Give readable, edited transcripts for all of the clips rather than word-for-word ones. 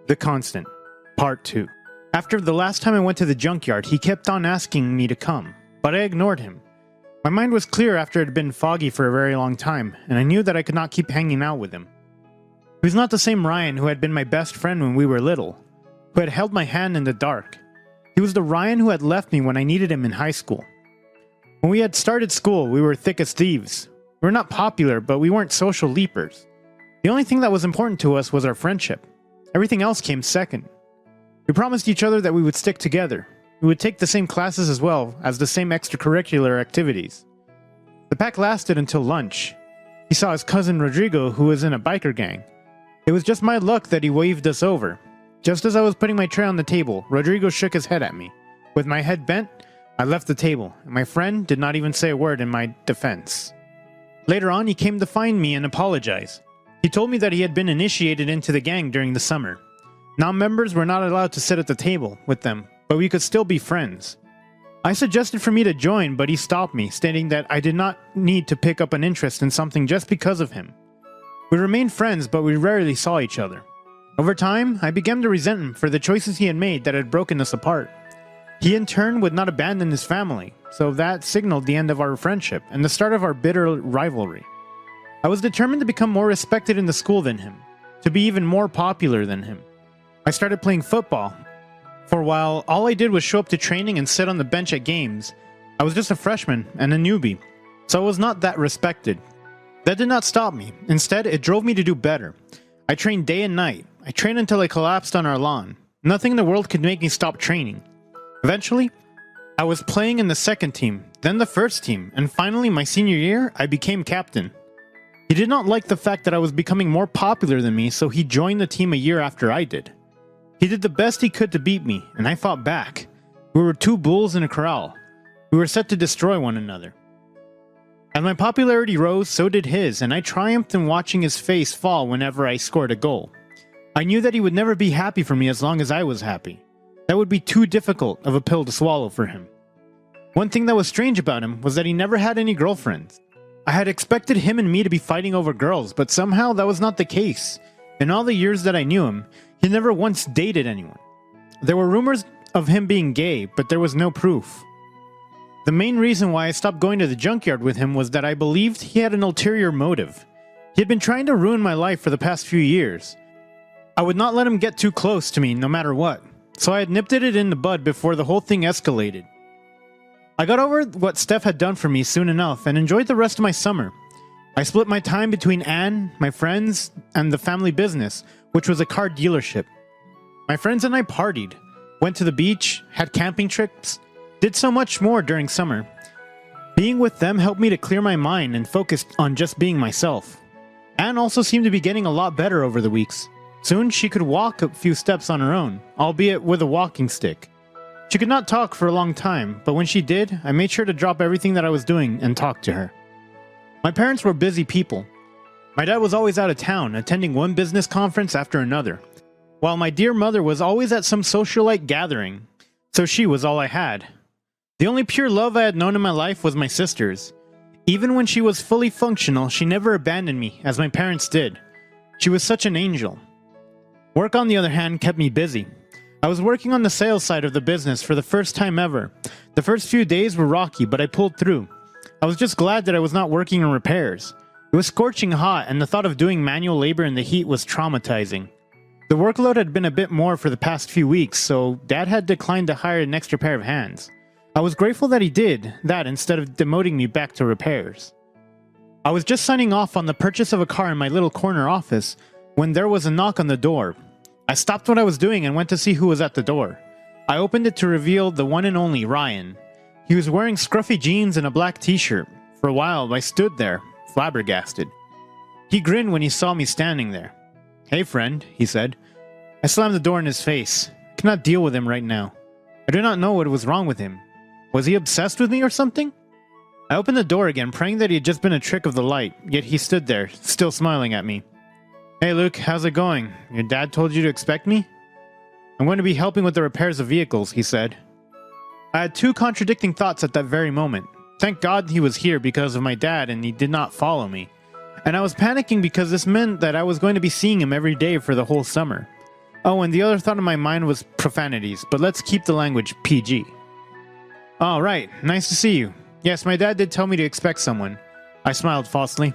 The Constant, Part 2. After the last time I went to the junkyard, he kept on asking me to come, but I ignored him. My mind was clear after it had been foggy for a very long time, and I knew that I could not keep hanging out with him. He was not the same Ryan who had been my best friend when we were little, who had held my hand in the dark. He was the Ryan who had left me when I needed him in high school. When we had started school, we were thick as thieves. We were not popular, but we weren't social leapers. The only thing that was important to us was our friendship. Everything else came second. We promised each other that we would stick together. We would take the same classes as well as the same extracurricular activities. The pact lasted until lunch. He saw his cousin Rodrigo, who was in a biker gang. It was just my luck that he waved us over. Just as I was putting my tray on the table, Rodrigo shook his head at me. With my head bent, I left the table, and my friend did not even say a word in my defense. Later on, he came to find me and apologize. He told me that he had been initiated into the gang during the summer. Non-members were not allowed to sit at the table with them, but we could still be friends. I suggested for me to join, but he stopped me, stating that I did not need to pick up an interest in something just because of him. We remained friends, but we rarely saw each other. Over time, I began to resent him for the choices he had made that had broken us apart. He in turn would not abandon his family, so that signaled the end of our friendship and the start of our bitter rivalry. I was determined to become more respected in the school than him, to be even more popular than him. I started playing football. For a while, all I did was show up to training and sit on the bench at games. I was just a freshman and a newbie, so I was not that respected. That did not stop me. Instead, it drove me to do better. I trained day and night. I trained until I collapsed on our lawn. Nothing in the world could make me stop training. Eventually, I was playing in the second team, then the first team, and finally, my senior year, I became captain. He did not like the fact that I was becoming more popular than me, so he joined the team a year after I did. He did the best he could to beat me, and I fought back. We were two bulls in a corral. We were set to destroy one another. As my popularity rose, so did his, and I triumphed in watching his face fall whenever I scored a goal. I knew that he would never be happy for me as long as I was happy. That would be too difficult of a pill to swallow for him. One thing that was strange about him was that he never had any girlfriends. I had expected him and me to be fighting over girls, but somehow that was not the case. In all the years that I knew him, he never once dated anyone. There were rumors of him being gay, but there was no proof. The main reason why I stopped going to the junkyard with him was that I believed he had an ulterior motive. He had been trying to ruin my life for the past few years. I would not let him get too close to me no matter what, so I had nipped it in the bud before the whole thing escalated. I got over what Steph had done for me soon enough and enjoyed the rest of my summer. I split my time between Anne, my friends, and the family business, which was a car dealership. My friends and I partied, went to the beach, had camping trips, did so much more during summer. Being with them helped me to clear my mind and focus on just being myself. Anne also seemed to be getting a lot better over the weeks. Soon she could walk a few steps on her own, albeit with a walking stick. She could not talk for a long time, but when she did, I made sure to drop everything that I was doing and talk to her. My parents were busy people. My dad was always out of town, attending one business conference after another, while my dear mother was always at some socialite gathering, so she was all I had. The only pure love I had known in my life was my sister's. Even when she was fully functional, she never abandoned me, as my parents did. She was such an angel. Work, on the other hand, kept me busy. I was working on the sales side of the business for the first time ever. The first few days were rocky, but I pulled through. I was just glad that I was not working on repairs. It was scorching hot, and the thought of doing manual labor in the heat was traumatizing. The workload had been a bit more for the past few weeks, so Dad had declined to hire an extra pair of hands. I was grateful that he did that instead of demoting me back to repairs. I was just signing off on the purchase of a car in my little corner office when there was a knock on the door. I stopped what I was doing and went to see who was at the door. I opened it to reveal the one and only Ryan. He was wearing scruffy jeans and a black t-shirt. For a while, I stood there, flabbergasted. He grinned when he saw me standing there. "Hey friend," he said. I slammed the door in his face. I cannot deal with him right now. I do not know what was wrong with him. Was he obsessed with me or something? I opened the door again, praying that he had just been a trick of the light, yet he stood there, still smiling at me. "Hey Luke, how's it going? Your dad told you to expect me?" "I'm going to be helping with the repairs of vehicles," he said. I had two contradicting thoughts at that very moment. Thank God he was here because of my dad and he did not follow me. And I was panicking because this meant that I was going to be seeing him every day for the whole summer. Oh, and the other thought in my mind was profanities, but let's keep the language PG. Oh, right. Nice to see you. Yes, my dad did tell me to expect someone. I smiled falsely.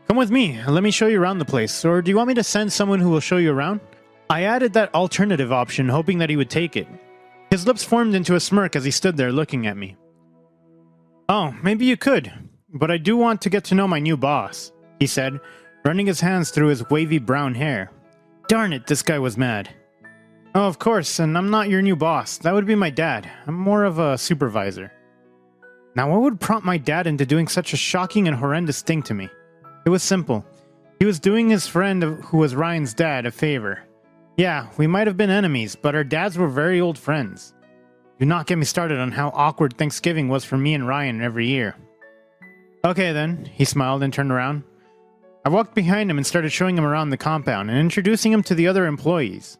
Come with me, and let me show you around the place, or do you want me to send someone who will show you around? I added that alternative option, hoping that he would take it. His lips formed into a smirk as he stood there looking at me. Oh, maybe you could, but I do want to get to know my new boss, he said, running his hands through his wavy brown hair. Darn it, this guy was mad. Oh, of course, and I'm not your new boss. That would be my dad. I'm more of a supervisor. Now, what would prompt my dad into doing such a shocking and horrendous thing to me? It was simple. He was doing his friend, who was Ryan's dad, a favor. Yeah, we might have been enemies, but our dads were very old friends. Do not get me started on how awkward Thanksgiving was for me and Ryan every year. Okay then, he smiled and turned around. I walked behind him and started showing him around the compound and introducing him to the other employees.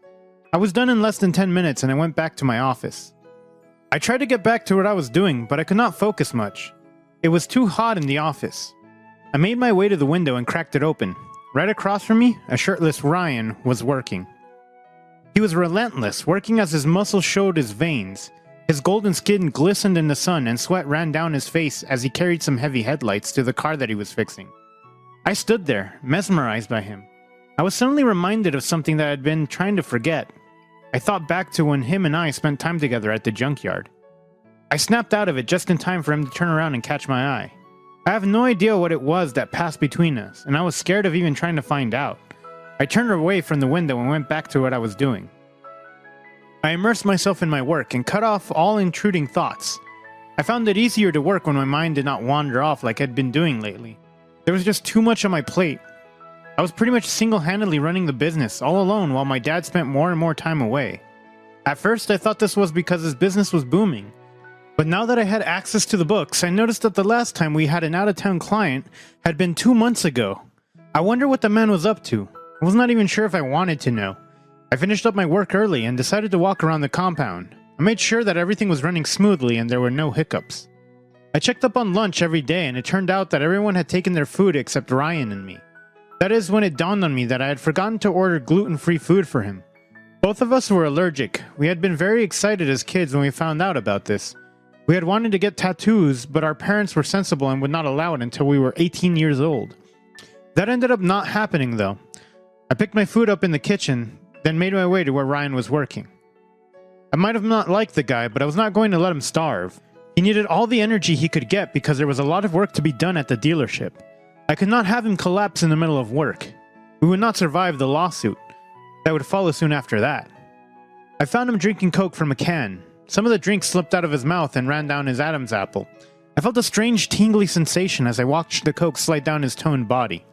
I was done in less than 10 minutes and I went back to my office. I tried to get back to what I was doing, but I could not focus much. It was too hot in the office. I made my way to the window and cracked it open. Right across from me, a shirtless Ryan was working. He was relentless, working as his muscles showed his veins. His golden skin glistened in the sun and sweat ran down his face as he carried some heavy headlights to the car that he was fixing. I stood there, mesmerized by him. I was suddenly reminded of something that I had been trying to forget. I thought back to when him and I spent time together at the junkyard. I snapped out of it just in time for him to turn around and catch my eye. I have no idea what it was that passed between us, and I was scared of even trying to find out. I turned away from the window and went back to what I was doing. I immersed myself in my work and cut off all intruding thoughts. I found it easier to work when my mind did not wander off like I'd been doing lately. There was just too much on my plate. I was pretty much single-handedly running the business all alone while my dad spent more and more time away. At first I thought this was because his business was booming. But now that I had access to the books, I noticed that the last time we had an out-of-town client had been 2 months ago. I wonder what the man was up to. I was not even sure if I wanted to know. I finished up my work early and decided to walk around the compound. I made sure that everything was running smoothly and there were no hiccups. I checked up on lunch every day and it turned out that everyone had taken their food except Ryan and me. That is when it dawned on me that I had forgotten to order gluten-free food for him. Both of us were allergic. We had been very excited as kids when we found out about this. We had wanted to get tattoos, but our parents were sensible and would not allow it until we were 18 years old. That ended up not happening though. I picked my food up in the kitchen, then made my way to where Ryan was working. I might have not liked the guy, but I was not going to let him starve. He needed all the energy he could get because there was a lot of work to be done at the dealership. I could not have him collapse in the middle of work. We would not survive the lawsuit that would follow soon after that. I found him drinking Coke from a can. Some of the drink slipped out of his mouth and ran down his Adam's apple. I felt a strange tingly sensation as I watched the Coke slide down his toned body.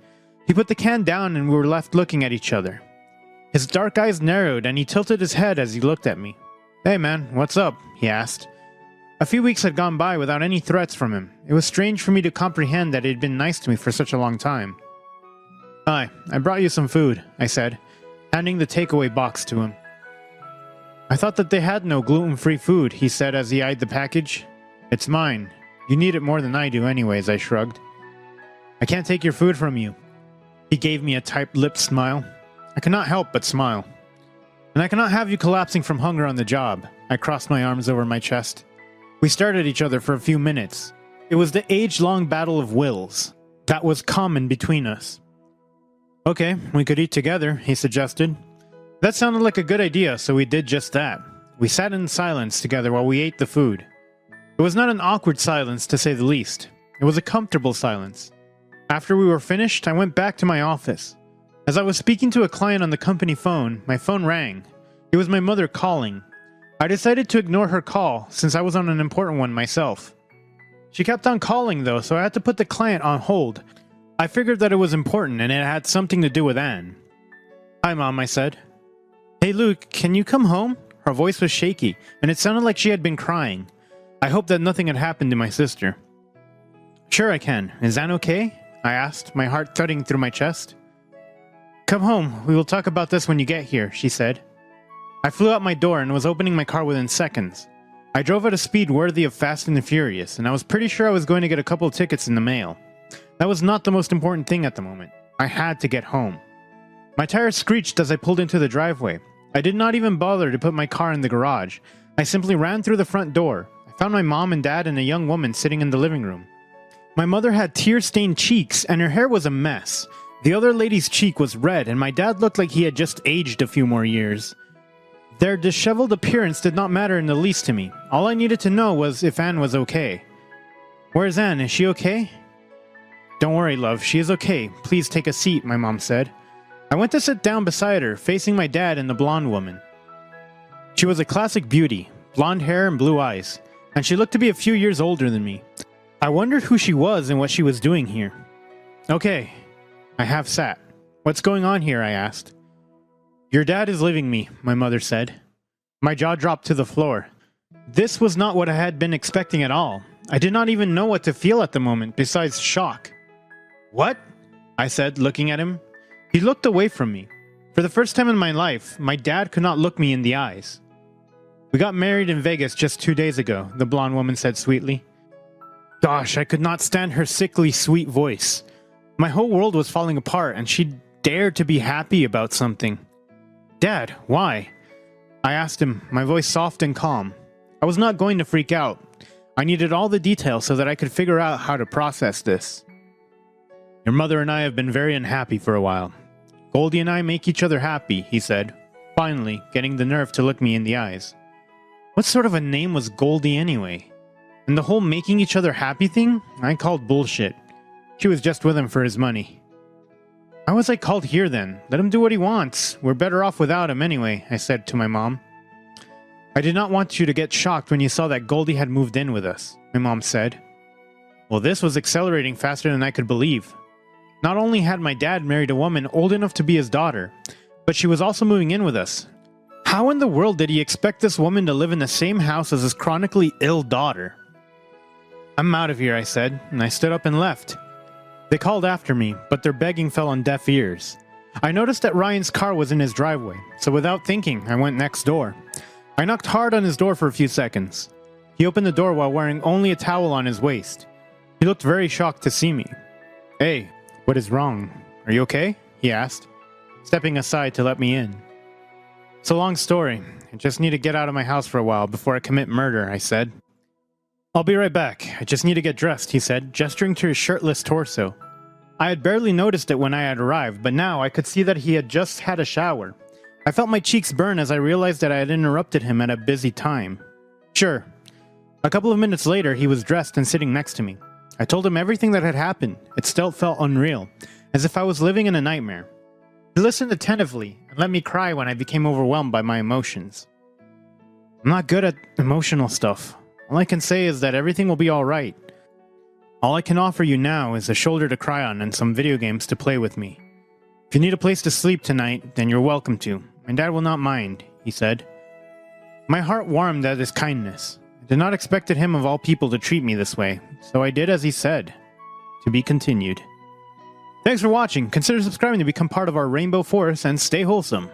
He put the can down and we were left looking at each other. His dark eyes narrowed and he tilted his head as he looked at me. Hey man, what's up? He asked. A few weeks had gone by without any threats from him. It was strange for me to comprehend that he had been nice to me for such a long time. Hi, I brought you some food, I said, handing the takeaway box to him. I thought that they had no gluten-free food, he said as he eyed the package. It's mine. You need it more than I do anyways, I shrugged. I can't take your food from you. He gave me a tight-lipped smile. I cannot help but smile. And I cannot have you collapsing from hunger on the job. I crossed my arms over my chest. We stared at each other for a few minutes. It was the age-long battle of wills that was common between us. Okay, we could eat together, he suggested. That sounded like a good idea, so we did just that. We sat in silence together while we ate the food. It was not an awkward silence, to say the least. It was a comfortable silence. After we were finished, I went back to my office. As I was speaking to a client on the company phone, my phone rang. It was my mother calling. I decided to ignore her call, since I was on an important one myself. She kept on calling though, so I had to put the client on hold. I figured that it was important and it had something to do with Anne. Hi Mom, I said. Hey Luke, can you come home? Her voice was shaky, and it sounded like she had been crying. I hoped that nothing had happened to my sister. Sure I can. Is Anne okay? I asked, my heart thudding through my chest. Come home, we will talk about this when you get here, she said. I flew out my door and was opening my car within seconds. I drove at a speed worthy of Fast and the Furious, and I was pretty sure I was going to get a couple of tickets in the mail. That was not the most important thing at the moment. I had to get home. My tires screeched as I pulled into the driveway. I did not even bother to put my car in the garage. I simply ran through the front door. I found my mom and dad and a young woman sitting in the living room. My mother had tear-stained cheeks, and her hair was a mess. The other lady's cheek was red, and my dad looked like he had just aged a few more years. Their disheveled appearance did not matter in the least to me. All I needed to know was if Anne was okay. "Where's Anne? Is she okay?" "Don't worry, love. She is okay. Please take a seat," my mom said. I went to sit down beside her, facing my dad and the blonde woman. She was a classic beauty, blonde hair and blue eyes, and she looked to be a few years older than me. I wondered who she was and what she was doing here. "Okay, I have sat. What's going on here?" I asked. "Your dad is leaving me," my mother said. My jaw dropped to the floor. This was not what I had been expecting at all. I did not even know what to feel at the moment, besides shock. "What?" I said, looking at him. He looked away from me. For the first time in my life, my dad could not look me in the eyes. "We got married in Vegas just 2 days ago," the blonde woman said sweetly. Gosh, I could not stand her sickly sweet voice. My whole world was falling apart, and she dared to be happy about something. "Dad, why?" I asked him, my voice soft and calm. I was not going to freak out. I needed all the details so that I could figure out how to process this. "Your mother and I have been very unhappy for a while. Goldie and I make each other happy," he said, finally getting the nerve to look me in the eyes. What sort of a name was Goldie anyway? And the whole making each other happy thing, I called bullshit. She was just with him for his money. "Why was I called here then? Let him do what he wants. We're better off without him anyway," I said to my mom. "I did not want you to get shocked when you saw that Goldie had moved in with us," my mom said. Well, this was accelerating faster than I could believe. Not only had my dad married a woman old enough to be his daughter, but she was also moving in with us. How in the world did he expect this woman to live in the same house as his chronically ill daughter? "I'm out of here," I said, and I stood up and left. They called after me, but their begging fell on deaf ears. I noticed that Ryan's car was in his driveway, so without thinking, I went next door. I knocked hard on his door for a few seconds. He opened the door while wearing only a towel on his waist. He looked very shocked to see me. "Hey, what is wrong? Are you okay?" he asked, stepping aside to let me in. "It's a long story. I just need to get out of my house for a while before I commit murder," I said. "I'll be right back. I just need to get dressed," he said, gesturing to his shirtless torso. I had barely noticed it when I had arrived, but now I could see that he had just had a shower. I felt my cheeks burn as I realized that I had interrupted him at a busy time. "Sure." A couple of minutes later, he was dressed and sitting next to me. I told him everything that had happened. It still felt unreal, as if I was living in a nightmare. He listened attentively and let me cry when I became overwhelmed by my emotions. I'm not good at emotional stuff. All I can say is that everything will be alright. All I can offer you now is a shoulder to cry on and some video games to play with me. If you need a place to sleep tonight, then you're welcome to. My dad will not mind," he said. My heart warmed at his kindness. I did not expect him of all people to treat me this way, so I did as he said. To be continued. Thanks for watching. Consider subscribing to become part of our Rainbow Force and stay wholesome.